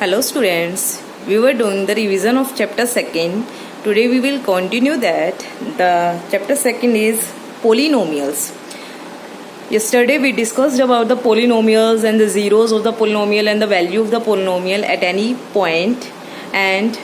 Hello students, we were doing the revision of chapter 2nd. Today we will continue that. The chapter 2nd is polynomials. Yesterday we discussed about the polynomials and the zeros of the polynomial and the value of the polynomial at any point, and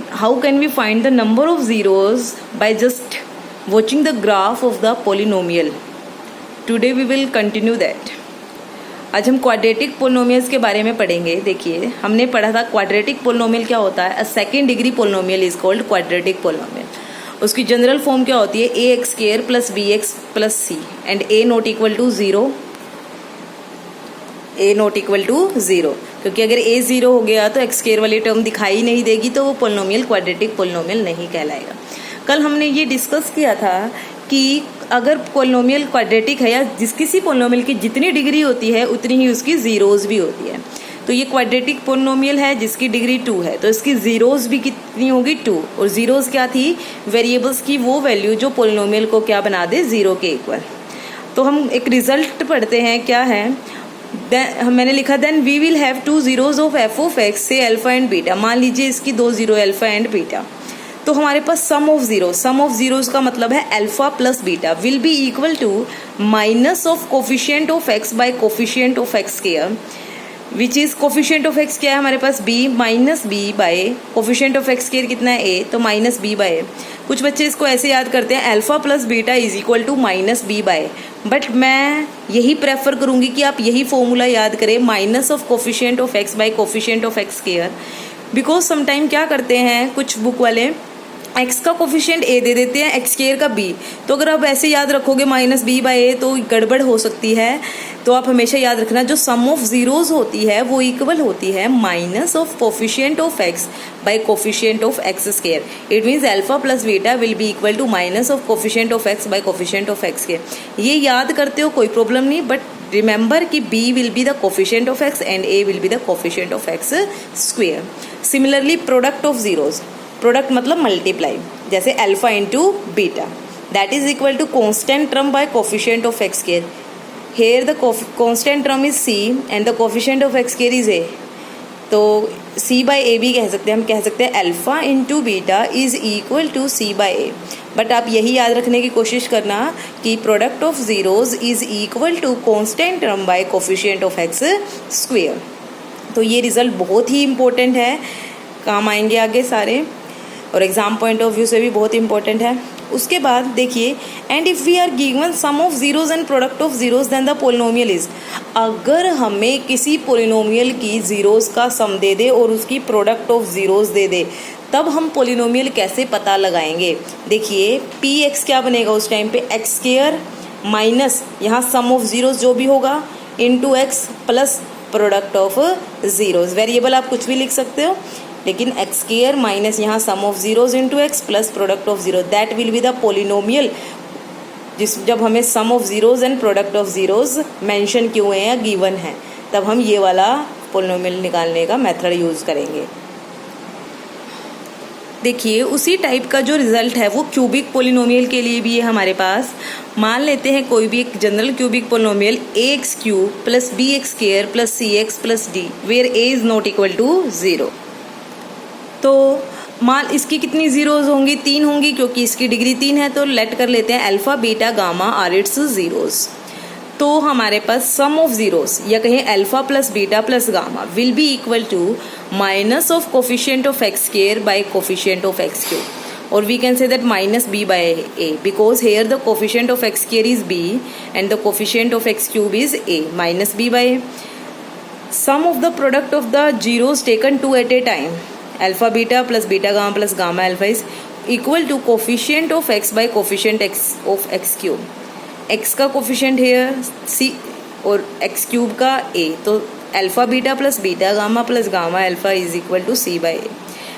how can we find the number of zeros by just watching the graph of the polynomial. Today we will continue that. आज हम quadratic polynomials के बारे में पढ़ेंगे। देखिए, हमने पढ़ा था क्वाड्रेटिक पोलिनोमियल क्या होता है। A second degree polynomial is called quadratic polynomial. उसकी जनरल फॉर्म क्या होती है, a x square plus b x plus c and a not equal to zero. A not equal to zero, क्योंकि अगर ए zero हो गया तो एक्स स्क्वायर वाली टर्म दिखाई नहीं देगी, तो वो पोलिनोमियल क्वाड्रेटिक पोलिनोमियल नहीं कहलाएगा। कल हमने ये डिस्कस किया था कि अगर पोलिनोमियल क्वाड्रेटिक है या किसी पोलिनोमियल की जितनी डिग्री होती है उतनी ही उसकी जीरोज भी होती है। तो ये क्वाड्रेटिक पोलिनोमियल है जिसकी डिग्री 2 है, तो इसकी जीरोज भी कितनी होगी, 2। और जीरोज क्या थी, वेरिएबल्स की वो वैल्यू जो पोलिनोमियल को क्या बना दे, जीरो के इक्वल। तो हम एक रिजल्ट पढ़ते हैं, क्या है, मैंने लिखा then we will have 2 zeros of f of x से अल्फा एंड बीटा। मान लीजिए इसकी 2 जीरो अल्फा एंड बीटा, तो हमारे पास सम ऑफ जीरोज का मतलब है alpha plus beta will be equal to minus of coefficient of x by coefficient of x square, which is coefficient of x क्या है हमारे पास, b minus b by coefficient of x square कितना है, ए, तो माइनस बी बाय। कुछ बच्चे इसको ऐसे याद करते हैं alpha plus beta is equal to minus b by, but मैं यही प्रेफर करूंगी कि आप यही फॉर्मूला याद करें, minus of coefficient of x by coefficient of x square. Because sometime क्या करते हैं कुछ बुक वाले, एक्स का कोफिशिएंट ए दे देते हैं, एक्स स्क्वायर का बी, तो अगर आप ऐसे याद रखोगे माइनस बी बाय ए तो गड़बड़ हो सकती है। तो आप हमेशा याद रखना जो सम ऑफ जीरोज होती है वो इक्वल होती है minus of coefficient of x by coefficient of x square. It means alpha plus beta will be equal to minus of coefficient of x by coefficient of x square. ये याद करते हो कोई प्रॉब्लम नहीं, but remember कि b will be the coefficient of x and a will be the coefficient of x square. Similarly product of zeros, product मतलब multiply, जैसे alpha into beta that is equal to constant term by coefficient of x square. Here the constant term is c and the coefficient of x square is a, तो c by ए भी कह सकते हैं, हम कह सकते हैं alpha into beta is equal to c by a. But आप यही याद रखने की कोशिश करना कि product of zeros is equal to constant term by coefficient of x square. तो ये रिजल्ट बहुत ही इंपॉर्टेंट है, काम आएंगे आगे सारे, और एग्जाम पॉइंट ऑफ व्यू से भी बहुत इंपॉर्टेंट है। उसके बाद देखिए, and if we are given sum of zeros and product of zeros then the polynomial is, अगर हमें किसी पोलिनोमियल की जीरोज का सम दे दे और उसकी प्रोडक्ट ऑफ जीरोज दे दे, तब हम पोलिनोमियल कैसे पता लगाएंगे। देखिए पी एक्स क्या बनेगा उस टाइम पे, एक्स स्क्वायर माइनस यहाँ सम ऑफ जीरोज जो भी होगा into x plus product of zeros. Variable आप कुछ भी लिख सकते हो, लेकिन एक्स स्क्वायर माइनस यहाँ sum of zeros into x plus product of zero, that will be the polynomial. जब हमें sum of zeros and product of zeros mention किए हुए हैं या गिवन है, तब हम ये वाला पोलिनोमियल निकालने का मेथड यूज करेंगे। देखिए उसी टाइप का जो रिजल्ट है वो क्यूबिक पोलिनोमियल के लिए भी है हमारे पास। मान लेते हैं कोई भी एक general cubic polynomial a x cube plus b x square plus c x plus d where a is not equal to zero. तो मान इसकी कितनी जीरोज होंगी, 3 होंगी, क्योंकि इसकी डिग्री 3 है। तो लेट कर लेते हैं alpha beta gamma are its zeros. तो हमारे पास सम ऑफ जीरोज या कहें alpha plus beta plus gamma will be equal to minus of coefficient of x square by coefficient of x cube, और we can say that minus b by a because here the coefficient of x square is b and the coefficient of x cube is a, minus b by a. Sum of the product of the zeros taken 2 at a time, alpha beta plus gamma alpha is equal to coefficient of x by coefficient x of x cube. X का coefficient है c और x cube का a, तो alpha beta plus gamma alpha is equal to c by a,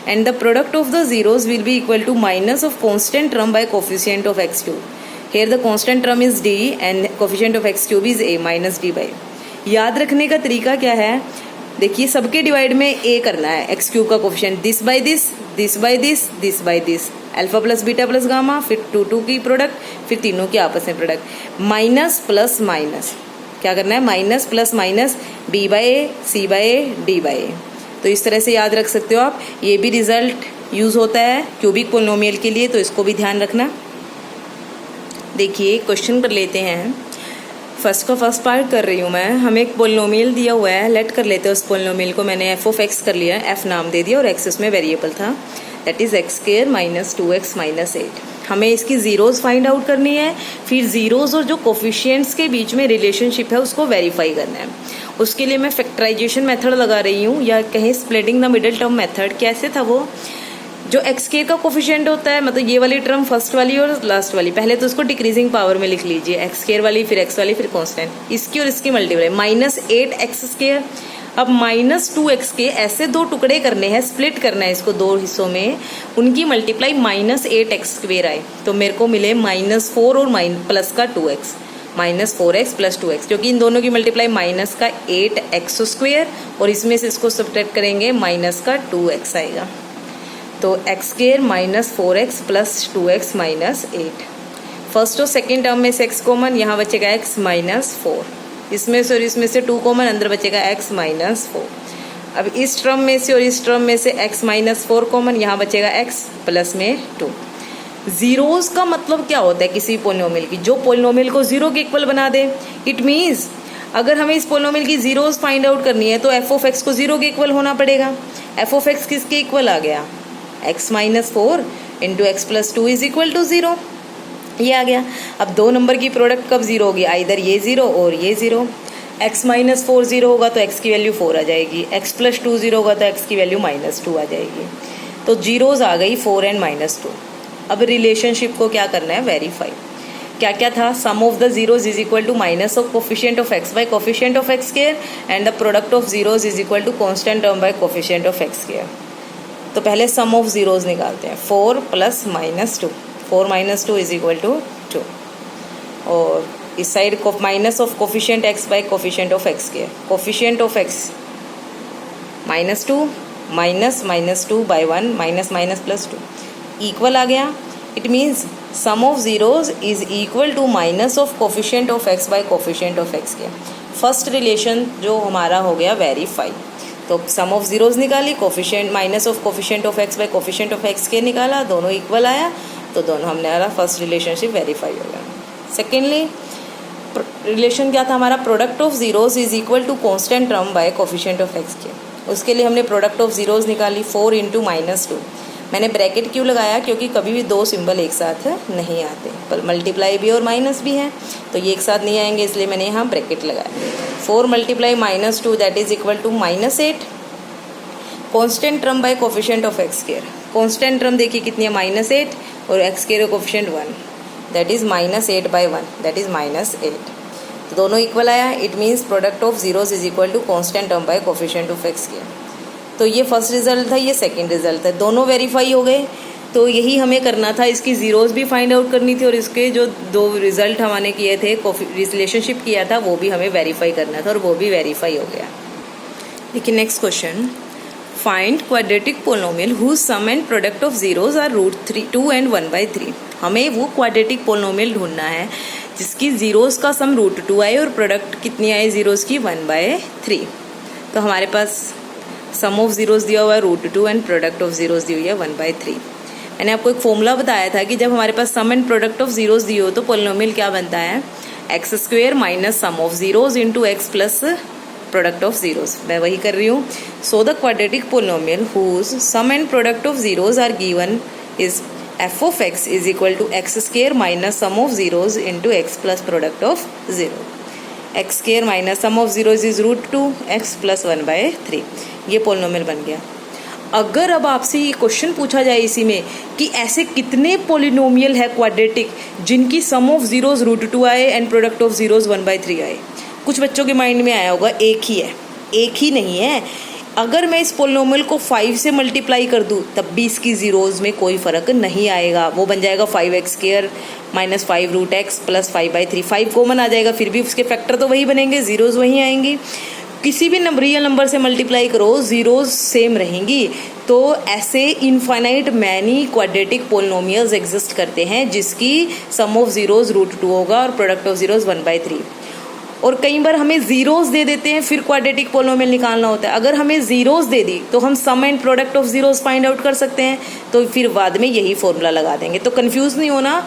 and the product of the zeros will be equal to minus of constant term by coefficient of x cube. Here the constant term is d and coefficient of x cube is a minus d by. याद रखने का तरीका क्या है, देखिए सबके divide में ए करना है, एक्स क्यूब का coefficient this by this, this by this, this by this, alpha plus beta plus gamma, फिर 2 की प्रोडक्ट, फिर तीनों की आपस में प्रोडक्ट, माइनस प्लस माइनस क्या करना है, minus plus minus b by a c by a d by a. तो इस तरह से याद रख सकते हो आप। ये भी रिजल्ट यूज होता है क्यूबिक पोलिनोमियल के लिए, तो इसको भी ध्यान रखना। देखिए क्वेश्चन कर लेते हैं। फर्स्ट का फर्स्ट पार्ट कर रही हूँ मैं। हमें एक पोलिनोमियल दिया हुआ है, लेट कर लेते हैं उस पोलिनोमियल को। मैंने एफ ऑफ एक्स कर लिया, एफ नाम दे दिया और एक्स उसमें वेरिएबल था, that is x square minus 2x minus 8। हमें इसकी जीरोज फाइंड आउट करनी है, फिर जीरोज और जो कोफिशिएंट्स के बीच में रिलेशनशिप है उसको वेरीफाई करना है। उसके लिए मैं फैक्टराइजेशन मेथड लगा रही हूँ, या कहें splitting the middle term method. कैसे था वो, जो एक्स के का कोफिशिएंट होता है, मतलब ये वाली टर्म फर्स्ट वाली और लास्ट वाली, पहले तो उसको डिक्रीजिंग पावर में लिख लीजिए, एक्स स्क्वायर वाली, फिर एक्स वाली, फिर कांस्टेंट, इसकी और इसकी मल्टीप्लाई माइनस 8x स्क्वायर। अब माइनस 2x के ऐसे दो टुकड़े करने हैं, स्प्लिट करना है इसको दो हिस्सों में, उनकी मल्टीप्लाई माइनस 8x स्क्वायर आए, तो मेरे को मिले माइनस 4 और प्लस का 2x, minus 4x plus 2x, क्योंकि इन दोनों की मल्टीप्लाई माइनस का 8x स्क्वायर और इसमें से इसको सब्ट्रैक्ट करेंगे माइनस का 2x आएगा। तो x square minus 4x plus 2x minus 8। First और सेकेंड टर्म में से x कॉमन, यहाँ बचेगा x माइनस 4, इसमें से और इसमें से 2 कॉमन, अंदर बचेगा x माइनस 4। अब इस टर्म में से और इस टर्म में से x माइनस 4 कॉमन, यहाँ बचेगा x प्लस में 2। जीरोस का मतलब क्या होता है किसी पोलिनोमियल की, जो पोलिनोमियल को जीरो के इक्वल बना दे। इट मीन्स अगर हमें इस पोलिनोमियल की जीरोस फाइंड आउट करनी है तो एफ ऑफ एक्स को जीरो के इक्वल होना पड़ेगा। एफ ऑफ एक्स किसके इक्वल आ गया, x minus 4 into x plus 2 is equal to 0, ये आ गया। अब दो नंबर की प्रोडक्ट कब जीरो होगी, आइदर ये 0 और ये 0। x माइनस 4 0 होगा तो x की वैल्यू 4 आ जाएगी, x प्लस 2 0 होगा तो x की वैल्यू माइनस 2 आ जाएगी। तो जीरोज आ गई 4 एंड माइनस 2। अब रिलेशनशिप को क्या करना है, वेरीफाई। क्या क्या था, sum of the zeros is equal to minus of coefficient of x by coefficient of x square and the product of zeros is equal to constant term by coefficient of x square. तो पहले सम of जीरोज निकालते हैं, 4 plus minus 2, 4 minus 2 is equal to 2, और इस side minus of coefficient x by coefficient of x square, coefficient of x minus 2 minus minus 2 by 1, minus minus plus 2 equal आ गया। It means sum of zeros is equal to minus of coefficient of x by coefficient of x square. First relation जो हमारा हो गया verify. तो sum of zeros निकाली, coefficient minus of coefficient of x by coefficient of x के निकाला, दोनों equal आया, तो दोनों हमने हमारा फर्स्ट रिलेशनशिप वेरीफाई हो गया। सेकेंडली रिलेशन क्या था हमारा, product of zeros is equal to constant term by coefficient of x के। उसके लिए हमने प्रोडक्ट ऑफ जीरोज निकाली, 4 इंटू माइनस 2। मैंने ब्रैकेट क्यों लगाया, क्योंकि कभी भी दो सिंबल एक साथ नहीं आते, पर मल्टीप्लाई भी और माइनस भी है तो ये एक साथ नहीं आएंगे, इसलिए मैंने यहाँ ब्रैकेट लगाया। 4 multiply minus 2 that is equal to minus 8, constant term by coefficient of x square. Constant term देखिए कितनी है, माइनस 8, और x स्क्वायर का coefficient 1, that is minus 8 by 1, that is minus 8। तो दोनों इक्वल आया। It means product of zeros is equal to constant term by coefficient of x square. तो ये फर्स्ट रिजल्ट था, ये सेकेंड रिजल्ट है, दोनों वेरीफाई हो गए। तो यही हमें करना था, इसकी जीरोज भी फाइंड आउट करनी थी और इसके जो दो रिजल्ट हमने किए थे, रिलेशनशिप किया था, वो भी हमें वेरीफाई करना था और वो भी वेरीफाई हो गया। देखिए next question, find quadratic polynomial whose sum and product of zeros are √2 and 1/3। हमें वो क्वाड्रेटिक पोलिनोमियल ढूंढना है जिसकी जीरोज का सम √2 आए और प्रोडक्ट कितनी आए जीरोज की, 1/3। तो हमारे पास सम ऑफ जीरोज दिया हुआ है √2 एंड प्रोडक्ट ऑफ जीरोज दी हुई है 1/3। मैंने आपको एक फॉर्मूला बताया था कि जब हमारे पास sum and product of zeros दी हो तो पोलिनोमियल क्या बनता है, x square minus sum of zeros into x plus product of zeros. मैं वही कर रही हूँ। So the quadratic polynomial whose sum and product of zeros are given is f of x is equal to x square minus sum of zeros into x plus product of zero. X square minus sum of zeros is √2 x plus 1/3। ये polynomial बन गया। अगर अब आपसे ये question पूछा जाए इसी में कि ऐसे कितने पोलिनोमियल है क्वाड्रेटिक जिनकी सम ऑफ जीरोज √2 आए एंड प्रोडक्ट ऑफ जीरोज 1/3 आए, कुछ बच्चों के माइंड में आया होगा एक ही है। एक ही नहीं है, अगर मैं इस पोलिनोमियल को 5 से मल्टीप्लाई कर दूँ तब भी इसकी जीरोज में कोई फ़र्क नहीं आएगा। वो बन जाएगा 5x square minus 5√x plus 5/3। 5 common आ जाएगा, फिर भी उसके फैक्टर तो वही बनेंगे, जीरोज वही आएंगी। किसी भी रियल नंबर से मल्टीप्लाई करो, जीरोज सेम रहेंगी। तो ऐसे infinite many quadratic polynomials exist करते हैं जिसकी सम ऑफ जीरोज √2 होगा और प्रोडक्ट ऑफ जीरोज 1/3। और कई बार हमें ज़ीरोज़ दे देते हैं, फिर क्वाड्रेटिक पोलिनोमियल निकालना होता है। अगर हमें ज़ीरोज़ दे दी तो हम sum and product of zeros find out कर सकते हैं, तो फिर बाद में यही फॉर्मूला लगा देंगे। तो कंफ्यूज नहीं होना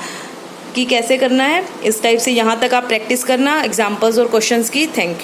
कि कैसे करना है। इस टाइप से यहाँ तक आप प्रैक्टिस करना एग्जाम्पल्स और क्वेश्चंस की। Thank you.